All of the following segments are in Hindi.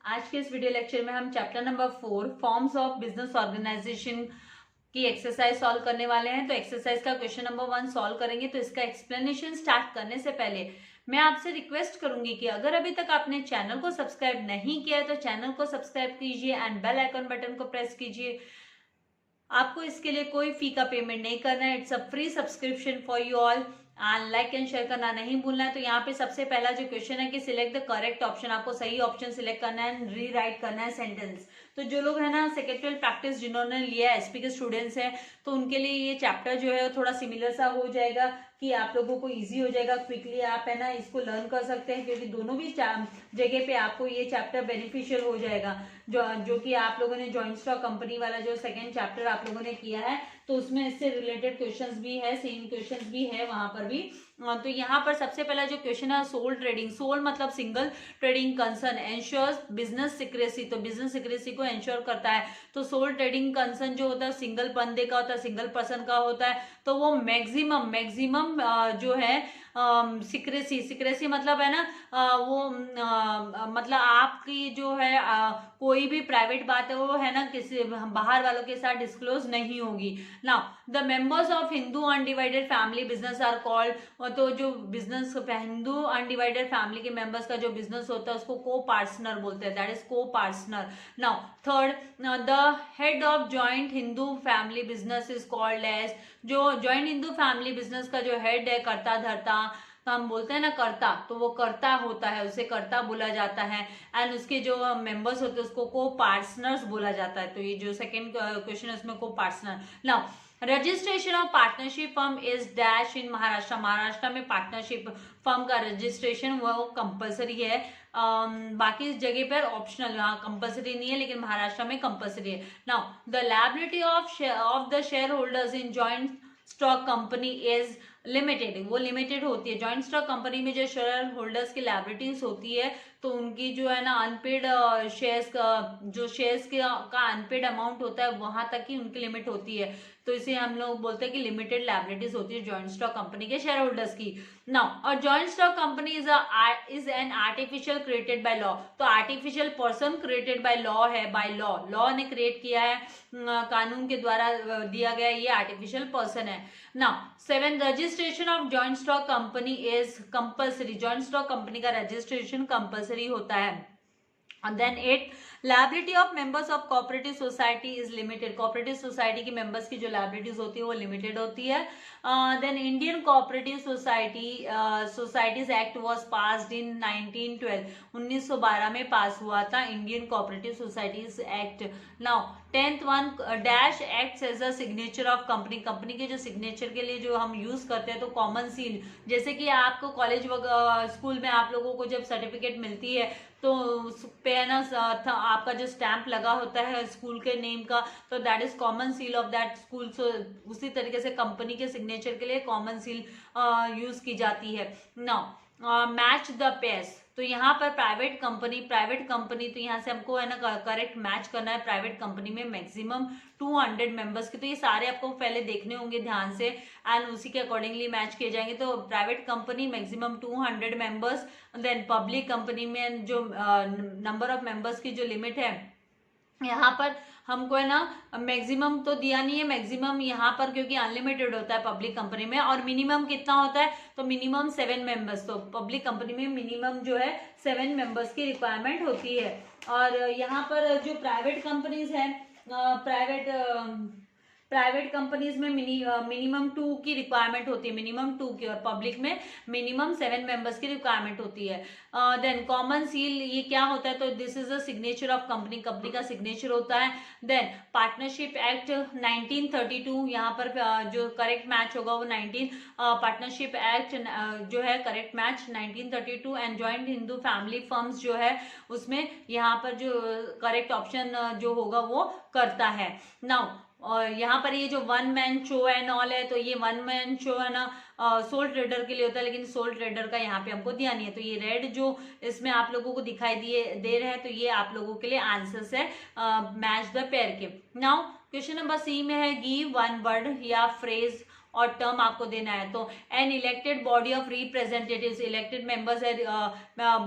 आज के इस वीडियो लेक्चर में हम chapter number 4 forms of business organization की एक्सरसाइज सॉल्व करने वाले हैं। तो एक्सरसाइज का क्वेश्चन नंबर 1 सॉल्व करेंगे। तो इसका एक्सप्लेनेशन स्टार्ट करने से पहले मैं आपसे रिक्वेस्ट करूंगी कि अगर अभी तक आपने चैनल को सब्सक्राइब नहीं किया है तो चैनल को सब्सक्राइब कीजिए एंड बेल आइकन बटन को प्रेस कीजिए। आपको इसके लिए कोई फी का पेमेंट नहीं करना है। It's a free subscription for you all and like and share करना नहीं भूलना है। तो यहाँ पे सबसे पहला जो क्वेश्चन है कि सिलेक्ट द करेक्ट ऑप्शन, आपको सही ऑप्शन सिलेक्ट करना है एंड री राइट करना है सेंटेंस। तो जो लोग है ना सेक्रेटरियल प्रैक्टिस जिन्होंने लिया है, एसपी के स्टूडेंट्स हैं, तो उनके लिए ये चैप्टर जो है थोड़ा सिमिलर सा हो जाएगा कि आप लोगों को इजी हो जाएगा, क्विकली आप है ना इसको लर्न कर सकते हैं, क्योंकि दोनों भी जगह पे आपको ये चैप्टर बेनिफिशियल हो जाएगा। जो कि आप लोगों ने जॉइंट स्टॉक कंपनी वाला जो सेकंड चैप्टर आप लोगों ने किया है, तो उसमें इससे रिलेटेड क्वेश्चंस भी है, सेम क्वेश्चंस भी है वहां पर भी। तो यहाँ पर सबसे पहला जो क्वेश्चन है, सोल ट्रेडिंग, सोल मतलब single trading concern ensures business secrecy, तो बिजनेस सिक्रेसी को एंश्योर करता है। तो सोल ट्रेडिंग कंसर्न जो होता है सिंगल बंदे का होता है, सिंगल पर्सन का होता है, तो वो मैक्सिमम जो है सिक्रेसी मतलब है ना वो मतलब आपकी जो है कोई भी प्राइवेट बात है वो है ना किसी बाहर वालों के साथ डिस्क्लोज नहीं होगी। Now the members of Hindu undivided family business are called, तो जो बिजनेस हिंदू अनडिवाइडेड फैमिली के मेंबर्स का जो बिजनेस होता है उसको को पार्टनर बोलते हैं, that is copartner. Now third the head of joint Hindu family business is called as, जो जॉइंट हिंदू फैमिली बिजनेस का जो हेड है कर्ता धर्ता, तो हम बोलते हैं ना कर्ता, तो वो कर्ता होता है, उसे कर्ता बोला जाता है एंड उसके जो मेंबर्स होते हैं उसको को पार्टनर्स बोला जाता है। तो ये जो सेकंड क्वेश्चन है उसमें को partner. Now registration of partnership firm is dash in Maharashtra, Maharashtra में पार्टनरशिप फर्म का रजिस्ट्रेशन वो कंपलसरी है, बाकी इस जगह पर ऑप्शनल, यहाँ कंपलसरी नहीं है लेकिन महाराष्ट्र में कंपलसरी है। Now the liability of the share holders in joint stock company is limited, वो लिमिटेड होती है। जॉइंट स्टॉक कंपनी में जो शेयर होल्डर्स की लायबिलिटीज होती है तो उनकी जो है ना अनपेड शेयर्स का जो शेयर्स का अनपेड अमाउंट होता है वहां तक ही उनकी लिमिट होती है, तो इसे हम लोग बोलते हैं कि लिमिटेड लायबिलिटीज होती है जॉइंट स्टॉक कंपनी के शेयर होल्डर्स की। नाउ और joint stock company is an artificial created by law, तो artificial person created by law है, बाय लॉ ने क्रिएट किया है, कानून के द्वारा दिया गया ये आर्टिफिशियल पर्सन है। Now 7 registration of joint stock company is compulsory, joint stock company का रजिस्ट्रेशन कंपलसरी होता है। And then 8 liability of members of cooperative society is limited, cooperative society की मेंबर्स की जो लायबिलिटीज होती है वो लिमिटेड होती है। Then Indian cooperative societies act was passed in 1912, 1912 में पास हुआ था Indian cooperative societies act. Now 10th one dash acts as a signature of company, company के जो सिग्नेचर के लिए जो हम यूज करते हैं, तो कॉमन सील, जैसे कि आपको कॉलेज स्कूल में आप लोगों को जब सर्टिफिकेट मिलती है तो उस पे है ना आपका जो स्टैंप लगा होता है स्कूल के नेम का, तो that is common seal of that school. So उसी तरीके से कंपनी के सिग्नेचर के लिए कॉमन सील यूज की जाती है। नाउ मैच द पेस, तो यहाँ पर प्राइवेट कंपनी तो यहाँ से हमको है ना करेक्ट मैच करना है। प्राइवेट कंपनी में मैक्सिमम 200 मेंबर्स की, तो ये सारे आपको पहले देखने होंगे ध्यान से एंड उसी के अकॉर्डिंगली मैच किए जाएंगे। तो private company maximum 200 members, then public company में जो नंबर ऑफ मेंबर्स की जो लिमिट है यहाँ पर हमको है ना मैक्सिमम तो दिया नहीं है, मैक्सिमम यहाँ पर क्योंकि अनलिमिटेड होता है पब्लिक कंपनी में, और मिनिमम कितना होता है तो मिनिमम 7 मेंबर्स, तो पब्लिक कंपनी में मिनिमम जो है 7 मेंबर्स की रिक्वायरमेंट होती है। और यहाँ पर जो प्राइवेट कंपनीज है, प्राइवेट कंपनीज में मिनिमम 2 की रिक्वायरमेंट होती है, मिनिमम 2 की, और पब्लिक में मिनिमम 7 मेंबर्स की रिक्वायरमेंट होती है। देन कॉमन सील ये क्या होता है, तो this is a signature of company, company का सिग्नेचर होता है। देन पार्टनरशिप एक्ट 1932, यहाँ पर जो करेक्ट मैच होगा वो पार्टनरशिप एक्ट जो है correct match 1932 and joint Hindu family firms जो है उसमें यहाँ पर जो करेक्ट ऑप्शन जो होगा वो करता है। नाउ और यहाँ पर ये जो one man show and all है, तो ये वन मैन शो है ना सोल ट्रेडर के लिए होता है, लेकिन सोल ट्रेडर का यहाँ पे हमको दिया नहीं है। तो ये रेड जो इसमें आप लोगों को दिखाई दे रहे हैं, तो ये आप लोगों के लिए आंसर्स है मैच द पेयर के। नाउ क्वेश्चन नंबर सी में है गिव वन वर्ड या फ्रेज और टर्म आपको देना है। तो an elected body of representatives, elected members है,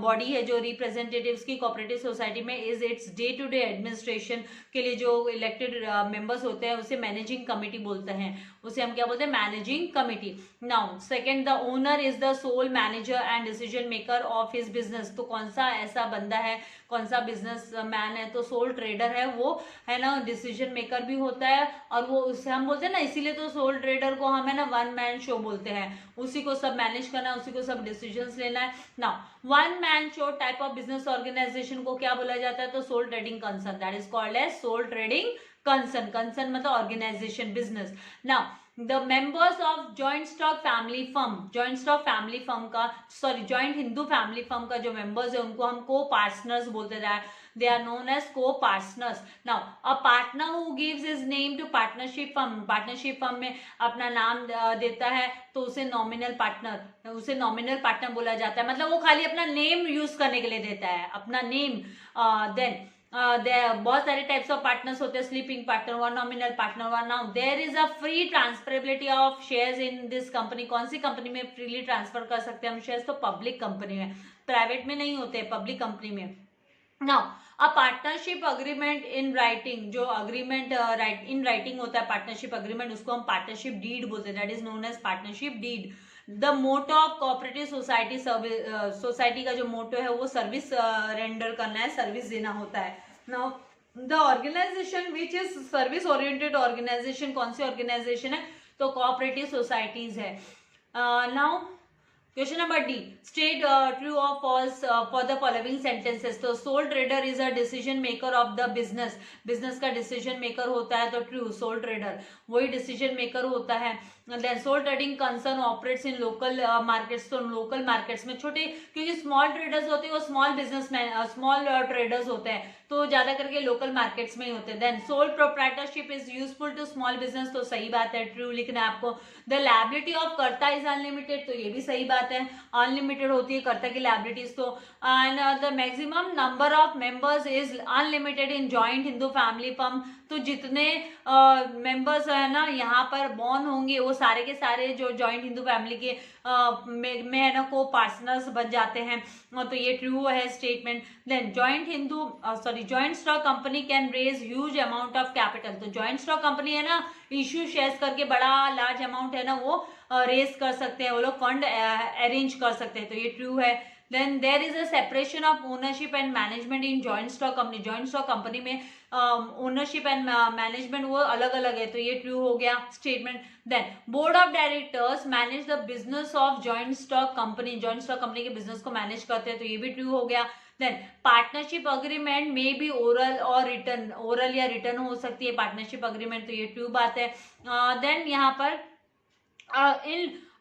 बॉडी है जो रिप्रेजेंटेटिव्स की कोऑपरेटिव सोसाइटी में, is its day to day administration के लिए जो इलेक्टेड मेंबर्स होते हैं उसे मैनेजिंग कमिटी बोलते हैं, उसे हम क्या बोलते हैं, managing committee. Now second, the owner is the sole manager and decision maker of his business. तो कौन सा ऐसा बंदा है, कौन सा बिजनेस मैन है, तो सोल ट्रेडर है वो, है ना, डिसीजन मेकर भी होता है, और वो उससे हम बोलते हैं ना, इसीलिए तो सोल ट्रेडर को हम है ना वन मैन शो बोलते हैं, उसी को सब मैनेज करना है, उसी को सब डिसीजंस लेना है। Now one man show type of business organization को क्या बोला जाता है, तो sole trading concern, that is called as sole trading concern. Concern मतलब organization, business. Now the members of joint stock family firm, joint stock family firm का, sorry joint Hindu family firm का जो मेंबर्स है उनको हम को पार्टनर्स बोलते हैं, they are known as co-partners. Now a partner who gives his name to partnership firm, partnership firm में अपना नाम देता है तो उसे नॉमिनल पार्टनर, उसे नॉमिनल पार्टनर बोला जाता है, मतलब वो खाली अपना नेम यूज करने के लिए देता है, अपना नेम। देन बहुत सारे टाइप्स ऑफ पार्टनर्स होते हैं, स्लीपिंग पार्टनर हुआ, नॉमिनल पार्टनर हुआ। Now there is a free transferability of shares in this company. कौन सी कंपनी में फ्रीली ट्रांसफर कर सकते हैं हम शेयर्स, तो पब्लिक कंपनी में, प्राइवेट में नहीं होते, पब्लिक कंपनी में। Now a partnership agreement in writing, जो अग्रीमेंट इन राइटिंग होता है पार्टनरशिप अग्रीमेंट, उसको हम पार्टनरशिप डीड बोलते हैं, that is known as partnership deed. The motto of cooperative society, society का जो मोटो है वो सर्विस रेंडर करना है, सर्विस देना होता है। Now the organization which is service oriented organization, कौन सी ऑर्गेनाइजेशन है, तो कोऑपरेटिव सोसाइटीज है। Now question number D, state true और false for the following sentences. तो sole trader is a decision maker of the business, business का डिसीजन मेकर होता है, तो ट्रू, सोल ट्रेडर वही डिसीजन मेकर होता है। Then sole trading concern operates in local markets, तो लोकल मार्केट्स में छोटे, क्योंकि स्मॉल ट्रेडर्स होते हैं वो स्मॉल बिजनेसमैन, स्मॉल ट्रेडर्स होते हैं, तो ज्यादा करके लोकल मार्केट्स में ही होते हैं। Then sole proprietorship is useful to small business, तो सही बात है, ट्रू लिखना है आपको। The liability of karta is unlimited, तो ये भी सही बात है, अनलिमिटेड होती है कर्ता की लायबिलिटीज तो। And the maximum number of members is unlimited in joint Hindu family firm, तो जितने मेंबर्स है ना यहाँ पर बॉर्न होंगे वो सारे के सारे जो जॉइंट हिंदू फैमिली के में है ना को पार्टनर्स बन जाते हैं, तो ये ट्रू है statement. Then joint Hindu sorry joint stock company can raise huge amount of capital, तो जॉइंट स्टॉक कंपनी है ना इश्यू शेयर्स करके बड़ा लार्ज अमाउंट है ना वो रेज कर सकते हैं, वो लोग फंड अरेंज कर सकते हैं, तो ये ट्रू है। Then there is a separation of ownership and management in joint stock company, joint stock company में ओनरशिप एंड मैनेजमेंट वो अलग अलग है, तो ये ट्रू हो गया statement. Then board of directors manage the business of joint stock company, joint stock company के बिजनेस को मैनेज करते हैं, तो ये भी ट्रू हो गया। देन पार्टनरशिप अग्रीमेंट में भी ओरल और रिटर्न, ओरल या रिटर्न हो सकती है पार्टनरशिप अग्रीमेंट, तो ये ट्रू बात है। देन यहाँ पर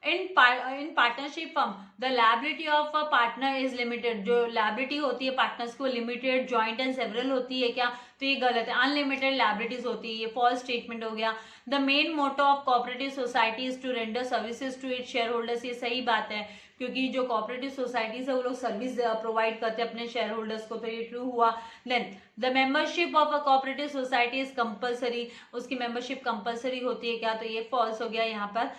in partnership firm the liability of a partner is limited, जो liability होती है पार्टनर्स को लिमिटेड, जॉइंट एंड सेवरल होती है क्या, तो ये गलत है, अनलिमिटेड लायबिलिटीज होती है, ये फॉल्स स्टेटमेंट हो गया। The main motto of cooperative society is to render services to its shareholders, ये सही बात है, क्योंकि जो कोऑपरेटिव सोसाइटीज है वो लोग सर्विस प्रोवाइड करते हैं अपने शेयर होल्डर्स को, तो ये ट्रू हुआ। Then the membership of a cooperative society is compulsory, उसकी मेंबरशिप कंपलसरी होती है क्या, तो ये फॉल्स हो गया यहाँ पर।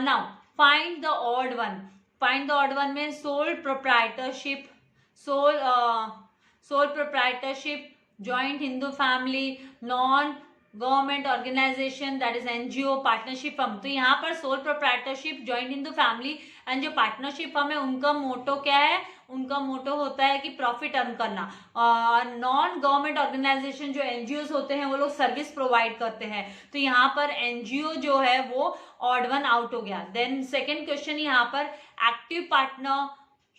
Now find the odd one, find the odd one में sole proprietorship, sole proprietorship, joint Hindu family, non government organization that is NGO, partnership firm, तो यहाँ पर sole proprietorship, joint Hindu family and जो पार्टनरशिप फर्म है उनका मोटो क्या है, उनका मोटो होता है कि प्रॉफिट अर्न करना। नॉन गवर्नमेंट ऑर्गेनाइजेशन जो एनजीओ होते हैं वो लोग सर्विस प्रोवाइड करते हैं, तो यहाँ पर एनजीओ जो है वो ऑड वन आउट हो गया। देन सेकेंड क्वेश्चन यहाँ पर active partner,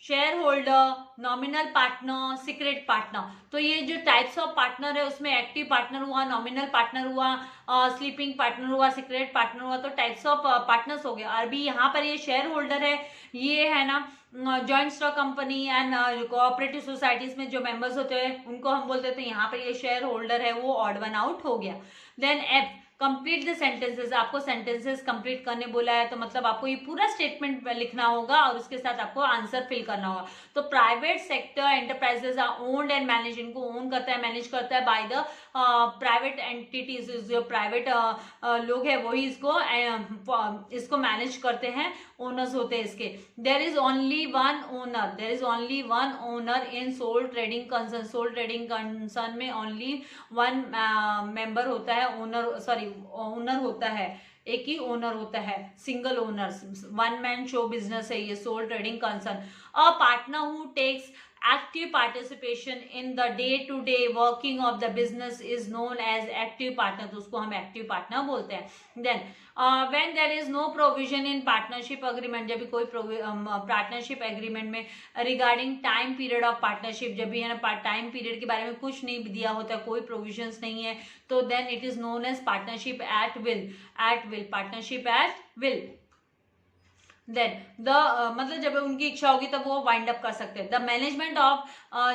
share holder, nominal partner, secret partner, तो ये जो टाइप्स ऑफ पार्टनर है उसमें एक्टिव पार्टनर हुआ, नॉमिनल पार्टनर हुआ, स्लीपिंग पार्टनर हुआ, सीक्रेट पार्टनर हुआ, तो टाइप्स ऑफ पार्टनर्स हो गए। अभी यहाँ पर ये शेयर होल्डर है, ये है ना joint stock company and cooperative societies में जो मेंबर्स होते हैं उनको हम बोलते हैं, तो यहाँ पर ये शेयर होल्डर है वो ऑड वन आउट हो गया। Then F complete the sentences, आपको सेंटेंसेस कंप्लीट करने बोला है, तो मतलब आपको ये पूरा स्टेटमेंट लिखना होगा और उसके साथ आपको आंसर फिल करना होगा। तो private sector enterprises are owned and manage, इनको ओन करता है, मैनेज करता है बाय द प्राइवेट एंटिटीज, जो प्राइवेट लोग हैं वही इसको मैनेज करते हैं, ओनर्स होते हैं इसके। There is only one owner, there is only one owner in sole trading concern, sole trading concern में ओनली वन मेंबर होता है, ओनर होता है, एक ही ओनर होता है, single owner, one man show business है ये sole trading concern. A partner who takes active participation in the day to day working of the business is known as active partner, तो उसको हम active partner बोलते हैं। then when there is no provision in partnership agreement, जब भी कोई पार्टनरशिप एग्रीमेंट में regarding time period of partnership, जब भी है ना टाइम पीरियड के बारे में कुछ नहीं दिया होता, कोई प्रोविजंस नहीं है, तो then it is known as partnership at will, partnership at will. देन मतलब जब उनकी इच्छा होगी तब वो वाइंड अप कर सकते हैं। द मैनेजमेंट ऑफ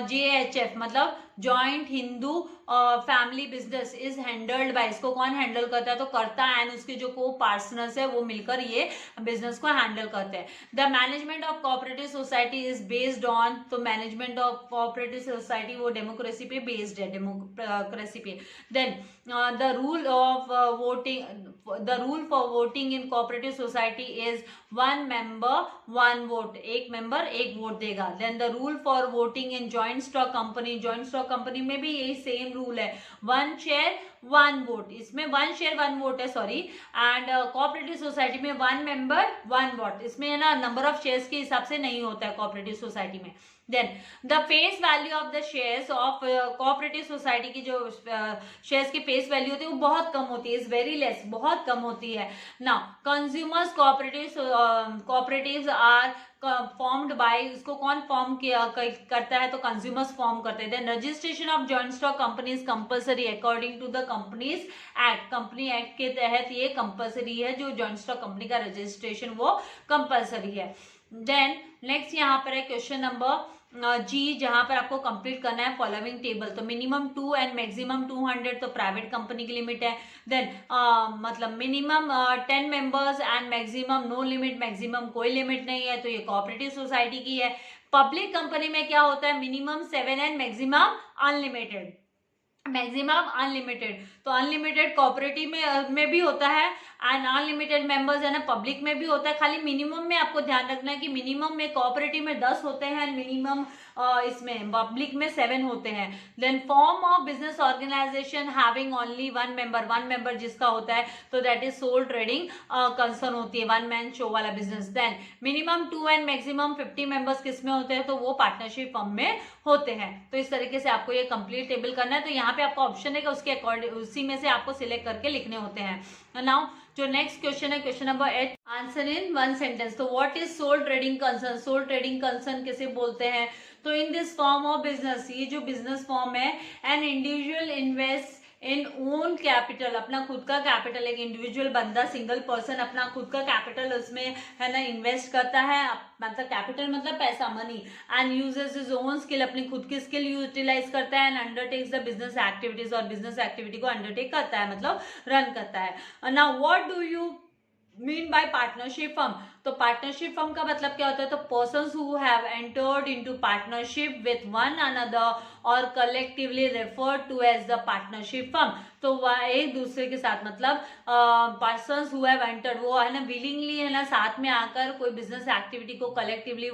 JHF मतलब joint Hindu family business is handled by, इसको कौन हैंडल करता है, तो करता एंड उसके जो को पार्टनर्स है वो मिलकर ये बिजनेस को हैंडल करते हैं। The management of cooperative society is based on, तो मैनेजमेंट ऑफ कोऑपरेटिव सोसाइटी वो डेमोक्रेसी पे बेस्ड है, डेमोक्रेसी पे। Then the rule of voting, the rule for voting in cooperative society is one member one vote, एक मेंबर एक वोट देगा। Then the rule for voting in joint stock company, joint stock company में भी यही सेम रूल है, वन शेयर वन वोट, इसमें वन शेयर वन वोट है सॉरी, एंड कोऑपरेटिव सोसाइटी में वन मेंबर वन वोट, इसमें है ना नंबर ऑफ शेयर्स के हिसाब से नहीं होता है कोऑपरेटिव सोसाइटी में। Then the face value of the shares of cooperative society की जो शेयर्स की फेस वैल्यू होती है वो बहुत कम होती है, इज वेरी लेस, बहुत कम होती है। Now consumers cooperatives are formed by, उसको कौन फॉर्म करता है, तो कंज्यूमर्स फॉर्म करते हैं। Then registration of joint stock company is compulsory according to the companies act, company act के तहत ये कंपल्सरी है, जो जॉइंट स्टॉक कंपनी का रजिस्ट्रेशन वो कंपल्सरी है। देन नेक्स्ट यहाँ पर है क्वेश्चन नंबर जी, जहां पर आपको कंप्लीट करना है फॉलोइंग टेबल, तो मिनिमम 2 एंड मैक्सिमम 200 तो प्राइवेट कंपनी की लिमिट है। देन मतलब minimum 10 members and maximum no limit, maximum कोई लिमिट नहीं है, तो ये कोऑपरेटिव सोसाइटी की है। पब्लिक कंपनी में क्या होता है, minimum 7 and maximum unlimited, maximum unlimited, तो अनलिमिटेड कोऑपरेटिव में भी होता है एंड अनलिमिटेड मेंबर्स है ना पब्लिक में भी होता है। खाली मिनिमम में आपको ध्यान रखना है कि मिनिमम में कोऑपरेटिव में 10 होते हैं, मिनिमम इसमें पब्लिक में 7 होते हैं। Then form of business organization having only one member जिसका होता है, तो that is sole trading concern होती है, वन मैन शो वाला business. Then minimum 2 and maximum 50 members किसमें होते हैं, तो वो पार्टनरशिप फर्म में होते हैं। तो इस तरीके से आपको ये कंप्लीट टेबल करना है, तो यहाँ पे आपका ऑप्शन है कि उसके अकॉर्डिंग उसी में से आपको सिलेक्ट करके लिखने होते हैं। नाउ जो नेक्स्ट क्वेश्चन है question number 8, answer in one sentence. तो what is sole trading concern, sole trading concern किसे बोलते हैं, तो in this form of business, ये जो बिजनेस फॉर्म है, an individual invest in own capital, अपना खुद का कैपिटल, एक इंडिविजुअल बंदा सिंगल पर्सन अपना खुद का कैपिटल उसमें है ना इन्वेस्ट करता है, मतलब कैपिटल मतलब पैसा, money, and uses his own skill, अपनी खुद की स्किल यूटिलाइज करता है, and undertakes the business activities, और बिजनेस एक्टिविटी को अंडरटेक करता है मतलब रन करता है। Now what do you mean by partnership firm, तो पार्टनरशिप फर्म का मतलब क्या होता है, तो persons who have entered into partnership with one another और collectively referred to as the partnership firm, तो वह एक दूसरे के साथ मतलब पर्सन्स हु हैव एंटर्ड, वो है ना विलिंगली है ना साथ में आकर कोई बिजनेस एक्टिविटी को कलेक्टिवली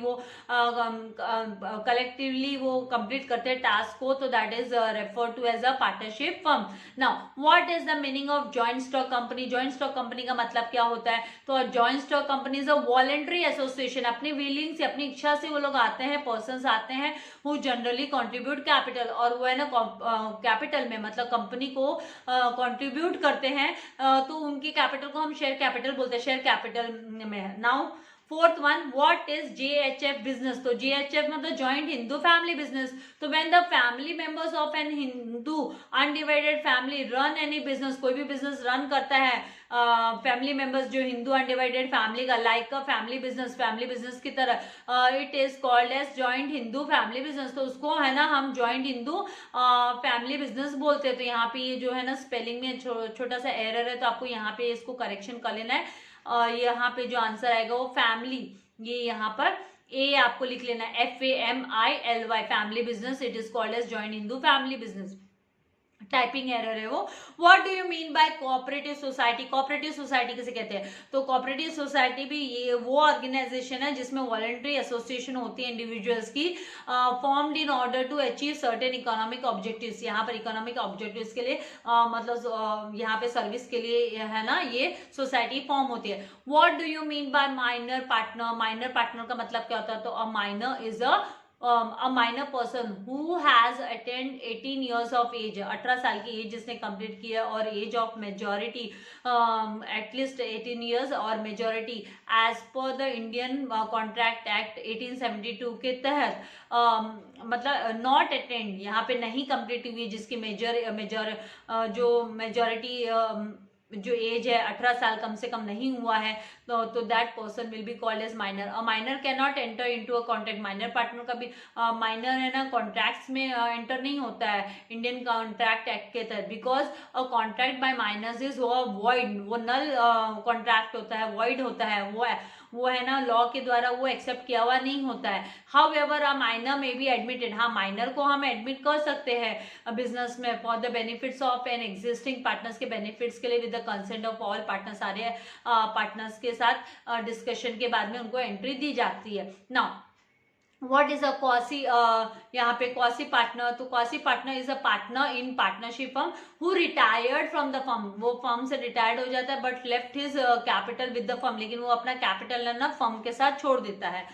वो कंप्लीट करते हैं टास्क को, तो that is referred to as a partnership firm. Now what is the meaning of joint stock company, joint stock company का मतलब क्या होता है, तो joint stock company is a voluntary association, अपनी विलिंग से अपनी इच्छा से वो लोग आते हैं, पर्सन्स आते हैं हु जनरली कंट्रीब्यूट कैपिटल, और वो है ना कैपिटल में मतलब कंपनी को कंट्रीब्यूट करते हैं, तो उनकी कैपिटल को हम शेयर कैपिटल बोलते हैं, शेयर कैपिटल में। Now fourth one, what is JHF business? तो JHF मतलब जॉइंट हिंदू फैमिली बिजनेस। तो when the family members of an Hindu undivided family run any business, कोई भी बिजनेस रन करता है फैमिली मेंबर्स जो हिंदू अनडिवाइडेड फैमिली का, लाइक अ फैमिली बिजनेस की तरह, it is called as joint Hindu family business. तो उसको है ना हम जॉइंट हिंदू फैमिली बिजनेस बोलते हैं। तो यहाँ पे ये जो है ना स्पेलिंग में छोटा सा एरर है, तो आपको यहाँ पे इसको करेक्शन कर लेना है। यहाँ पे जो आंसर आएगा वो फैमिली, ये यहाँ पर ए आपको लिख लेना है, FAMILY, family business, it is called as joint Hindu family business. Typing error है वो। What do you mean by cooperative society? Cooperative society किसे कहते हैं? तो कोऑपरेटिव सोसाइटी भी ये वो ऑर्गेनाइजेशन है जिसमें वॉलंटरी एसोसिएशन होती है इंडिविजुअल्स की, formed in order to achieve certain economic objectives. यहाँ पर इकोनॉमिक ऑब्जेक्टिव्स के लिए मतलब यहाँ पे सर्विस के लिए है ना ये सोसाइटी फॉर्म होती है। What do you mean bye minor partner? Minor partner का मतलब क्या होता है? तो a minor is a minor person who has attained 18 years of age, 18 साल की एज जिसने कंप्लीट किया, और age of majority at least 18 years, और मेजोरिटी एज पर द इंडियन कॉन्ट्रैक्ट एक्ट 1872 के तहत मतलब नॉट अटेंड, यहाँ पे नहीं कंप्लीट हुई, जिसकी मेजर जो मेजोरिटी जो एज है 18 साल कम से कम नहीं हुआ है, तो that person will be called as minor. A minor can not enter into a contract. Minor partner का भी माइनर है ना कॉन्ट्रैक्ट्स में एंटर नहीं होता है इंडियन कॉन्ट्रैक्ट एक्ट के तहत, because a contract by minors is void, वो नल कॉन्ट्रैक्ट होता है, वॉइड होता है, वो है ना लॉ के द्वारा वो एक्सेप्ट किया हुआ नहीं होता है। हाउ एवर अ माइनर में बी एडमिटेड, हाँ माइनर को हम एडमिट कर सकते हैं बिजनेस में for the benefits of an existing partners के बेनिफिट्स के लिए, with the consent of all partner, सारे पार्टनर्स के साथ डिस्कशन के बाद में उनको एंट्री दी जाती है। Now what is a quasi, यहाँ पे क्वासी पार्टनर, तो quasi partner is a partner in partnership firm who retired from the firm, वो फर्म से रिटायर्ड हो जाता है but left his capital with the firm, लेकिन वो अपना कैपिटल है ना फर्म के साथ छोड़ देता है।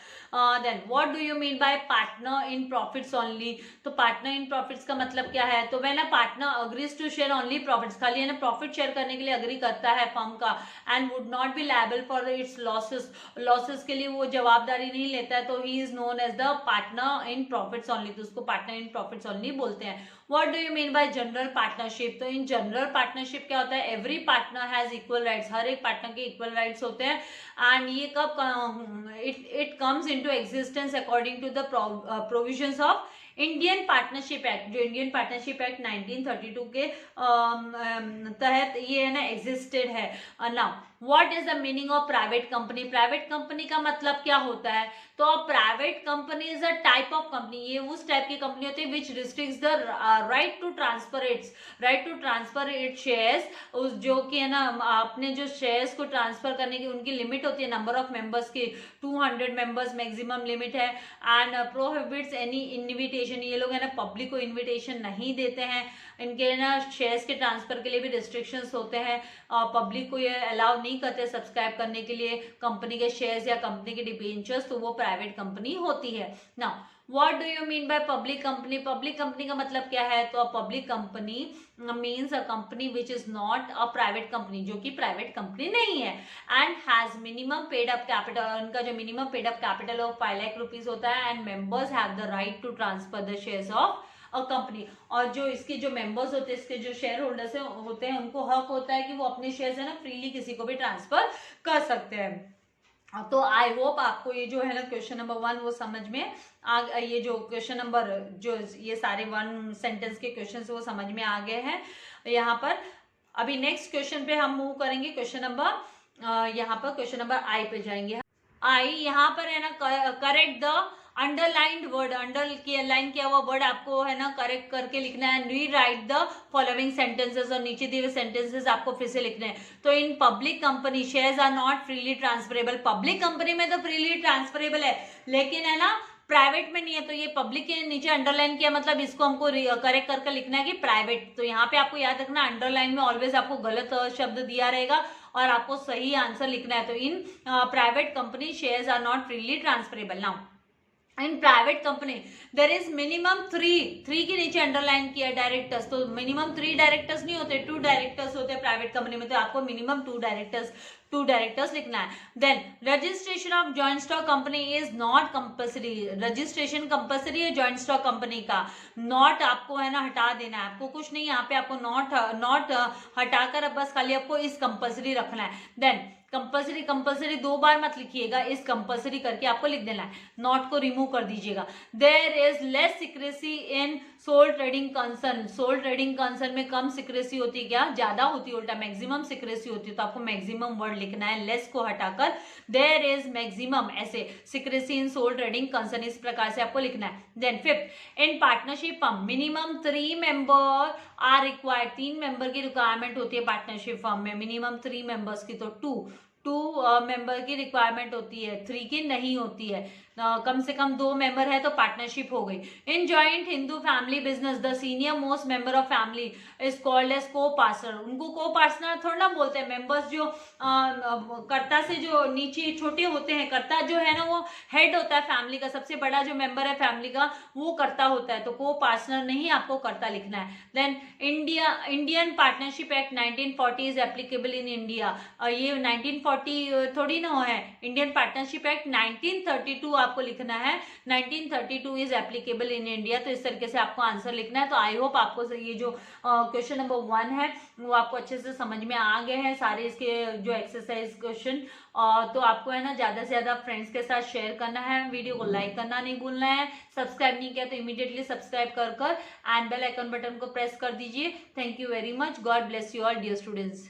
Then what do you mean by partner in profits only? तो पार्टनर इन प्रॉफिट्स का मतलब क्या है? तो when a partner agrees to share only profits, खाली है ना प्रॉफिट शेयर करने के लिए अग्री करता है फर्म का, and would not be liable for its losses, losses के लिए वो जवाबदारी नहीं लेता है, तो he is known as the partner in profits only, तो उसको पार्टनर इन प्रॉफिट्स ओनली बोलते हैं। What do you mean by general partnership? तो इन जनरल पार्टनरशिप क्या होता है? Every partner has equal rights, हर एक पार्टनर के इक्वल राइट्स होते हैं, एंड ये कब it comes into existence according to the provisions of Indian partnership Act, जो इंडियन पार्टनरशिप एक्ट 1932 के तहत ये है ना एग्जिस्टेड है। Now what is the meaning of private company? Private company का मतलब क्या होता है? तो private company is a type of company, ये उस टाइप की कंपनी होती है which restricts the right to transfer its shares, उस जो कि है ना अपने जो शेयर्स को ट्रांसफर करने की उनकी लिमिट होती है, नंबर ऑफ मेंबर्स की 200 मेंबर्स मैक्सिमम लिमिट है, एंड प्रोहिबिट्स एनी इन्विटेशन, ये लोग है ना पब्लिक को इन्विटेशन नहीं देते हैं, इनके ना शेयर्स के ट्रांसफर के लिए भी रिस्ट्रिक्शंस होते हैं, पब्लिक को ये अलाउ नहीं करते सब्सक्राइब करने के लिए कंपनी के शेयर्स या कंपनी के डिबेंचर्स, तो वो प्राइवेट कंपनी होती है। Now what do you mean by public company? Public company का मतलब क्या है? तो public company means a company which is not a private company, जो कि प्राइवेट कंपनी नहीं है, and has minimum paid up capital, उनका जो minimum paid up capital of 5 lakh rupees होता है, and members have the right to transfer the shares of a company, और जो इसके जो मेंबर्स होते हैं, इसके जो शेयर होल्डर्स होते हैं, उनको हक होता है कि वो अपने शेयर्स है ना फ्रीली किसी को भी ट्रांसफर कर सकते हैं। तो आई होप आपको ये जो है ना क्वेश्चन नंबर 1 वो समझ में ये जो क्वेश्चन नंबर जो ये सारे 1 सेंटेंस के क्वेश्चन वो समझ में आ गए हैं यहाँ पर। अभी नेक्स्ट क्वेश्चन पे हम मूव करेंगे, क्वेश्चन नंबर यहाँ पर क्वेश्चन नंबर आई पे जाएंगे। आई यहाँ पर है ना correct the underlined word, underline किया हुआ वर्ड आपको है ना करेक्ट करके लिखना है, री राइट द फॉलोइंग सेंटेंसेस, और नीचे दिए हुए सेंटेंसेस आपको फिर से लिखने हैं। तो in public company shares are not freely transferable, public company में तो फ्रीली ट्रांसफरेबल है, लेकिन है ना प्राइवेट में नहीं है, तो ये पब्लिक के नीचे अंडरलाइन किया, मतलब इसको हमको करेक्ट करके लिखना है कि प्राइवेट। तो यहाँ पे आपको याद रखना अंडरलाइन में ऑलवेज आपको गलत शब्द दिया रहेगा और आपको सही आंसर लिखना है। तो in private company shares are not freely transferable. Now in private company there is minimum three के नीचे अंडरलाइन किया डायरेक्टर्स, तो मिनिमम 3 डायरेक्टर्स नहीं होते, 2 डायरेक्टर्स होते हैं प्राइवेट कंपनी में, तो आपको मिनिमम 2 डायरेक्टर्स लिखना है। Then registration of joint stock company is not compulsory, registration compulsory है जॉइंट स्टॉक कंपनी का, नॉट आपको है ना हटा देना है, आपको कुछ नहीं यहाँ पे आपको नॉट हटाकर अब बस खाली आपको इस कंपल्सरी रखना है। देन कंपल्सरी 2 बार मत लिखिएगा, इस कंपल्सरी करके आपको लिख देना है, नॉट को रिमूव कर दीजिएगा। There is less secrecy in sole trading concern, sole trading concern में कम सिक्रेसी होती है, क्या ज्यादा होती है, उल्टा मैक्सिमम सिक्रेसी होती है, तो आपको मैक्सिमम वर्ड लिखना है लेस को हटाकर, देयर इज मैक्सिमम ऐसे secrecy in sole trading concern, इस प्रकार से आपको लिखना है। Then 5th in partnership firm minimum 3 member are required, 3 member की रिक्वायरमेंट होती है पार्टनरशिप फर्म में, मिनिमम 3 मेंबर्स की, तो 2 मेंबर की रिक्वायरमेंट होती है, 3 की नहीं होती है, कम से कम 2 मेंबर है तो पार्टनरशिप हो गई। In joint Hindu family business the senior most member of family is called as co partner, उनको को पार्टनर थोड़ा ना बोलते हैं, मेंबर्स जो कर्ता से जो नीचे छोटे होते हैं, कर्ता जो है ना वो हेड होता है फैमिली का, सबसे बड़ा जो मेंबर है फैमिली का वो कर्ता होता है, तो को पार्टनर नहीं आपको कर्ता लिखना है। Then Indian partnership act 1940 is applicable in India, ये 1940 थोड़ी ना है, इंडियन पार्टनरशिप एक्ट 1932 आपको लिखना है, 1932 इज एप्लीकेबल इन इंडिया, तो इस तरीके से आपको आंसर लिखना है। तो आई होप आपको ये जो क्वेश्चन नंबर 1 है वो आपको अच्छे से समझ में आ गए हैं सारे इसके जो एक्सरसाइज क्वेश्चन, तो आपको है ना ज्यादा से ज्यादा फ्रेंड्स के साथ शेयर करना है, वीडियो को लाइक करना नहीं भूलना है, सब्सक्राइब नहीं किया तो इमीडिएटली सब्सक्राइब कर एंड बेल आइकन बटन को प्रेस कर दीजिए। Thank you very much, God bless you all dear students.